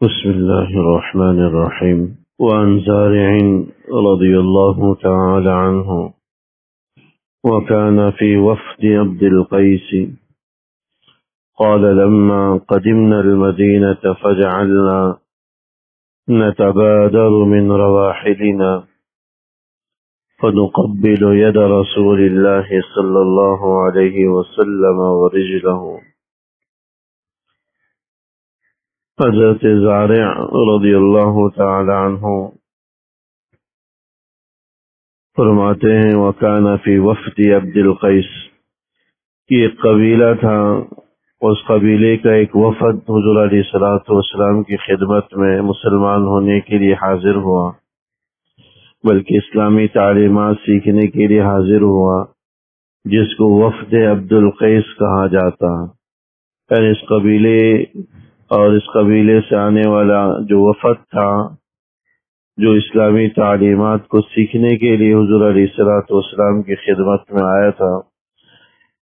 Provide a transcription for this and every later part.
بسم الله الرحمن الرحيم. وعن زارع رضي الله تعالى عنه وكان في وفد عبد القيس قال لما قدمنا المدينة فجعلنا نتبادر من رواحلنا فنقبل يد رسول الله صلى الله عليه وسلم ورجله. حضرت زارع رضی اللہ تعالی عنہ فرماتے ہیں وکان فی وفد عبد القیس، یہ ایک قبیلہ تھا، اس قبیلے کا ایک وفد حضور علیہ الصلوۃ والسلام کی خدمت میں مسلمان ہونے کے لیے حاضر ہوا، بلکہ اسلامی تعلیمات سیکھنے کے لیے حاضر ہوا، جس کو وفد عبد القیس کہا جاتا ہے۔ یعنی اس قبیلے اور اس قبیلے سے آنے والا جو وفد تھا، جو اسلامی تعلیمات کو سیکھنے کے لیے حضور علیہ الصلوۃ والسلام کی خدمت میں آیا تھا،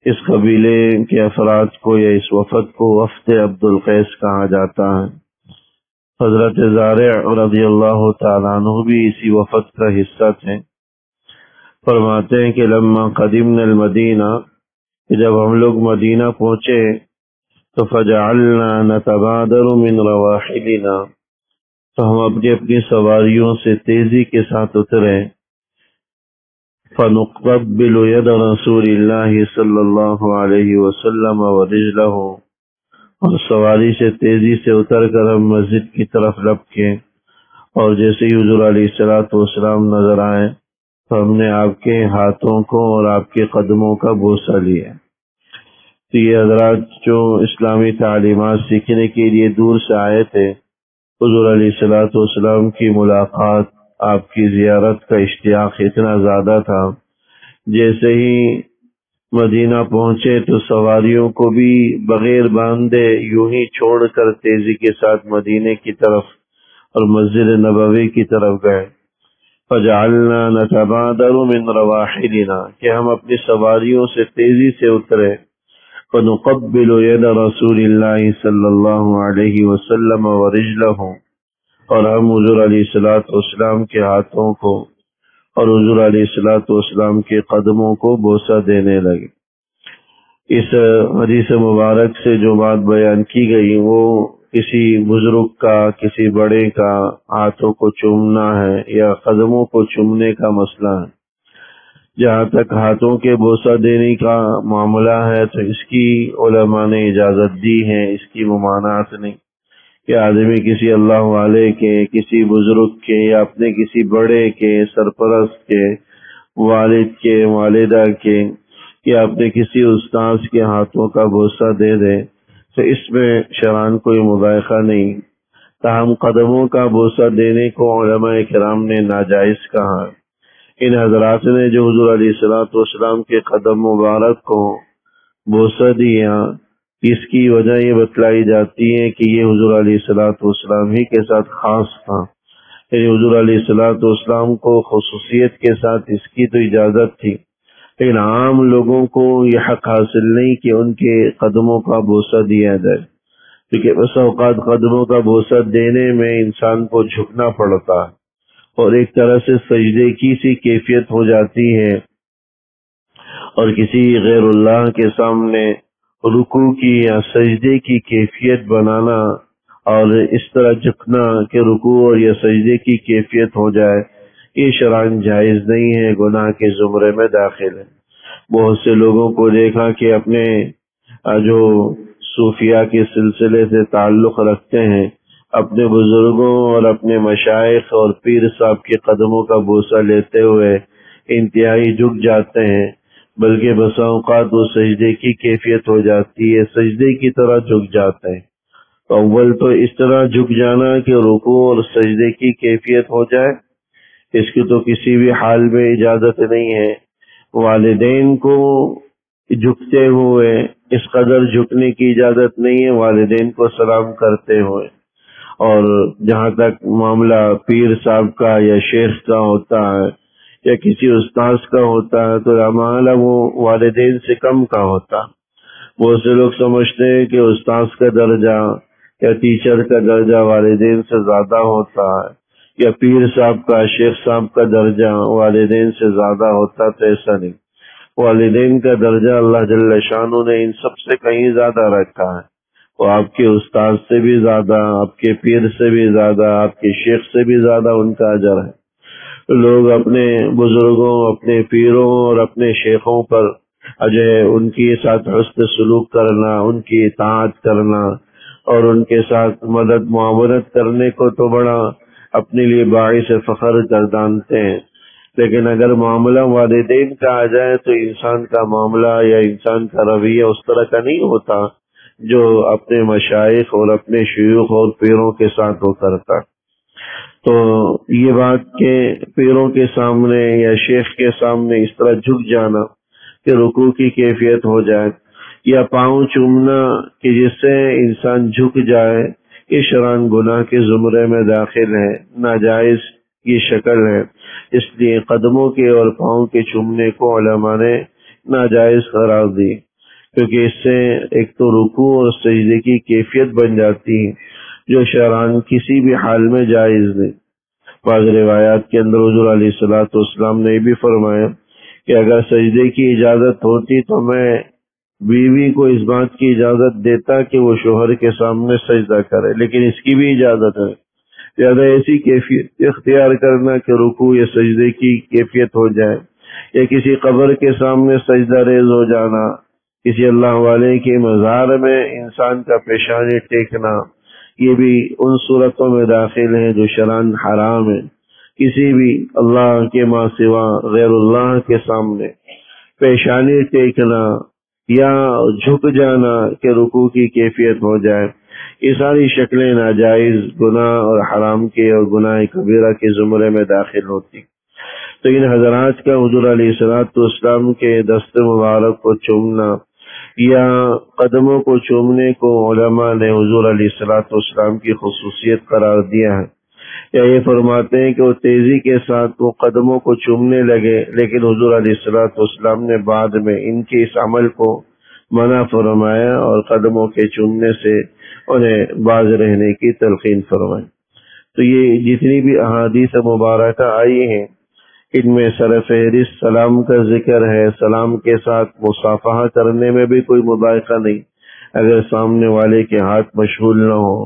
اس قبیلے کے افراد کو یا اس وفد کو وفد عبد القیس کہا جاتا ہے۔ حضرت زارع رضی اللہ تعالیٰ عنہ بھی اسی وفد کا حصہ تھے۔ فرماتے ہیں کہ لما قدمنا المدینہ، جب ہم لوگ مدینہ پہنچے تو فجعلنا نتبادر من رواحلنا، تو ہم اپنی سواریوں سے تیزی کے ساتھ اترے، فنقبل ید رسول اللہ صلی اللہ علیہ وسلم ورجلہ، اور سواری سے تیزی سے اتر کر ہم مسجد کی طرف لپکے، اور جیسے ہی حضور علیہ الصلوۃ والسلام نظر آئے تو ہم نے آپ کے ہاتھوں کو اور آپ کے قدموں کا بوسہ لیا۔ تو یہ حضرات جو اسلامی تعلیمات سیکھنے کے لیے دور سے آئے تھے، حضور علیہ الصلوۃ والسلام کی ملاقات، آپ کی زیارت کا اشتیاق اتنا زیادہ تھا، جیسے ہی مدینہ پہنچے تو سواریوں کو بھی بغیر باندھے یوں ہی چھوڑ کر تیزی کے ساتھ مدینے کی طرف اور مسجد نبوی کی طرف گئے۔ فجعلنا نتبادر من رواحلنا، کہ ہم اپنی سواریوں سے تیزی سے اترے، فنقبل ید رسول اللہ صلی اللہ علیہ وسلم ورجلہ، اور ہم حضور علیہ الصلوۃ والسلام کے ہاتھوں کو اور حضور علیہ الصلوۃ والسلام کے قدموں کو بوسہ دینے لگے۔ اس حدیث مبارک سے جو بات بیان کی گئی وہ کسی بزرگ کا، کسی بڑے کا ہاتھوں کو چومنا ہے یا قدموں کو چومنے کا مسئلہ ہے۔ جہاں تک ہاتھوں کے بوسہ دینے کا معاملہ ہے تو اس کی علماء نے اجازت دی ہے، اس کی ممانعت نہیں کہ آدمی کسی اللہ والے کے، کسی بزرگ کے یا اپنے کسی بڑے کے، سرپرست کے، والد کے، والدہ کے یا اپنے کسی استاذ کے ہاتھوں کا بوسہ دے دے، تو اس میں شرعاً کوئی مضائقہ نہیں۔ تاہم قدموں کا بوسہ دینے کو علماء کرام نے ناجائز کہا۔ ان حضرات نے جو حضور علیہ الصلوۃ والسلام کے قدم مبارک کو بوسہ دیا، اس کی وجہ یہ بتلائی جاتی ہے کہ یہ حضور علیہ الصلوۃ والسلام ہی کے ساتھ خاص تھا، یعنی حضور علیہ الصلوۃ والسلام کو خصوصیت کے ساتھ اس کی تو اجازت تھی، لیکن عام لوگوں کو یہ حق حاصل نہیں کہ ان کے قدموں کا بوسہ دیا جائے، کیونکہ بس اوقات قدموں کا بوسہ دینے میں انسان کو جھکنا پڑتا ہے اور ایک طرح سے سجدے کی سی کیفیت ہو جاتی ہے، اور کسی غیر اللہ کے سامنے رکوع کی یا سجدے کی کیفیت بنانا اور اس طرح جھکنا کہ رکوع اور یا سجدے کی کیفیت ہو جائے، یہ شرعاً جائز نہیں ہے، گناہ کے زمرے میں داخل ہے۔ بہت سے لوگوں کو دیکھا کہ اپنے جو صوفیاء کے سلسلے سے تعلق رکھتے ہیں، اپنے بزرگوں اور اپنے مشائخ اور پیر صاحب کے قدموں کا بوسہ لیتے ہوئے انتہائی جھک جاتے ہیں، بلکہ بسا اوقات وہ سجدے کی کیفیت ہو جاتی ہے، سجدے کی طرح جھک جاتے ہیں۔ تو اول تو اس طرح جھک جانا کہ رکوع اور سجدے کی کیفیت ہو جائے، اس کی تو کسی بھی حال میں اجازت نہیں ہے۔ والدین کو جھکتے ہوئے اس قدر جھکنے کی اجازت نہیں ہے، والدین کو سلام کرتے ہوئے۔ اور جہاں تک معاملہ پیر صاحب کا یا شیخ کا ہوتا ہے یا کسی استاذ کا ہوتا ہے تو معاملہ وہ والدین سے کم کا ہوتا۔ بہت سے لوگ سمجھتے ہیں کہ استاذ کا درجہ یا ٹیچر کا درجہ والدین سے زیادہ ہوتا ہے، یا پیر صاحب کا، شیخ صاحب کا درجہ والدین سے زیادہ ہوتا، تو ایسا نہیں۔ والدین کا درجہ اللہ جل شانہ نے ان سب سے کہیں زیادہ رکھا ہے۔ وہ آپ کے استاد سے بھی زیادہ، آپ کے پیر سے بھی زیادہ، آپ کے شیخ سے بھی زیادہ ان کا اجر ہے۔ لوگ اپنے بزرگوں، اپنے پیروں اور اپنے شیخوں پر جو ہے ان کے ساتھ حسن سلوک کرنا، ان کی اطاعت کرنا اور ان کے ساتھ مدد معاونت کرنے کو تو بڑا اپنے لیے باعث فخر گردانتے ہیں، لیکن اگر معاملہ والدین کا آ جائے تو انسان کا معاملہ یا انسان کا رویہ اس طرح کا نہیں ہوتا جو اپنے مشائخ اور اپنے شیوخ اور پیروں کے ساتھ وہ کرتا۔ تو یہ بات کہ پیروں کے سامنے یا شیخ کے سامنے اس طرح جھک جانا کہ رکوع کی کیفیت ہو جائے، یا پاؤں چومنا کہ جس سے انسان جھک جائے، یہ شرعاً گناہ کے زمرے میں داخل ہے، ناجائز کی شکل ہے۔ اس لیے قدموں کے اور پاؤں کے چومنے کو علماء نے ناجائز قرار دی، کیونکہ اس سے ایک تو رکوع اور سجدے کی کیفیت بن جاتی ہے جو شرعاً کسی بھی حال میں جائز نہیں۔ بعض روایات کے اندر حضور علیہ الصلوۃ والسلام نے یہ بھی فرمایا کہ اگر سجدے کی اجازت ہوتی تو میں بیوی کو اس بات کی اجازت دیتا کہ وہ شوہر کے سامنے سجدہ کرے، لیکن اس کی بھی اجازت ہے۔ زیادہ ایسی کیفیت اختیار کرنا کہ رکوع یا سجدے کی کیفیت ہو جائے، یا کسی قبر کے سامنے سجدہ ریز ہو جانا، کسی اللہ والے کے مزار میں انسان کا پیشانی ٹیکنا، یہ بھی ان صورتوں میں داخل ہے جو شرعاً حرام ہے۔ کسی بھی اللہ کے ماں سوا غیر اللہ کے سامنے پیشانی ٹیکنا یا جھک جانا کہ رکوع کی کیفیت ہو جائے، یہ ساری شکلیں ناجائز گناہ اور حرام کے اور گناہ کبیرہ کے زمرے میں داخل ہوتی۔ تو ان حضرات کا حضور علیہ الصلوۃ والسلام کے دست مبارک کو چومنا یا قدموں کو چومنے کو علماء نے حضور علیہ الصلوۃ والسلام کی خصوصیت قرار دیا ہے، یا یہ فرماتے ہیں کہ وہ تیزی کے ساتھ وہ قدموں کو چومنے لگے، لیکن حضور علیہ الصلوۃ والسلام نے بعد میں ان کے اس عمل کو منع فرمایا اور قدموں کے چومنے سے انہیں باز رہنے کی تلقین فرمائی۔ تو یہ جتنی بھی احادیث مبارکہ آئی ہیں ان میں سر فہرست سلام کا ذکر ہے۔ سلام کے ساتھ مصافحہ کرنے میں بھی کوئی مذائقہ نہیں اگر سامنے والے کے ہاتھ مشغول نہ ہو۔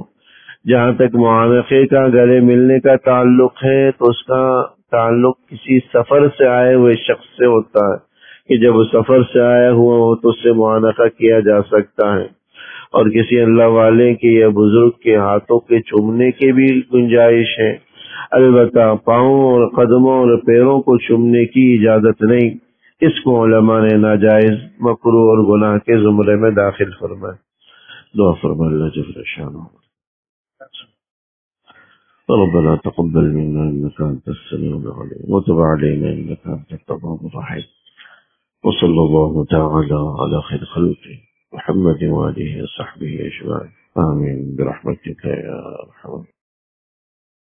جہاں تک معانقے کا گلے ملنے کا تعلق ہے تو اس کا تعلق کسی سفر سے آئے ہوئے شخص سے ہوتا ہے کہ جب وہ سفر سے آیا ہوا ہو تو اس سے معانقہ کیا جا سکتا ہے، اور کسی اللہ والے کے یا بزرگ کے ہاتھوں کے چومنے کی بھی گنجائش ہے۔ البتہ پاؤں اور قدموں اور پیروں کو چومنے کی اجازت نہیں، اس کو علماء نے ناجائز، مکروہ اور گناہ کے زمرے میں داخل فرمایا۔ دعا فرما اللہ جل شانہ۔ ربنا تقبل منا انك انت السميع العليم وتب علينا انك انت التواب الرحيم، وصلى الله تعالى على خير خلقه محمد وآله وصحبه أجمعين، آمين برحمتك يا أرحم الراحمين۔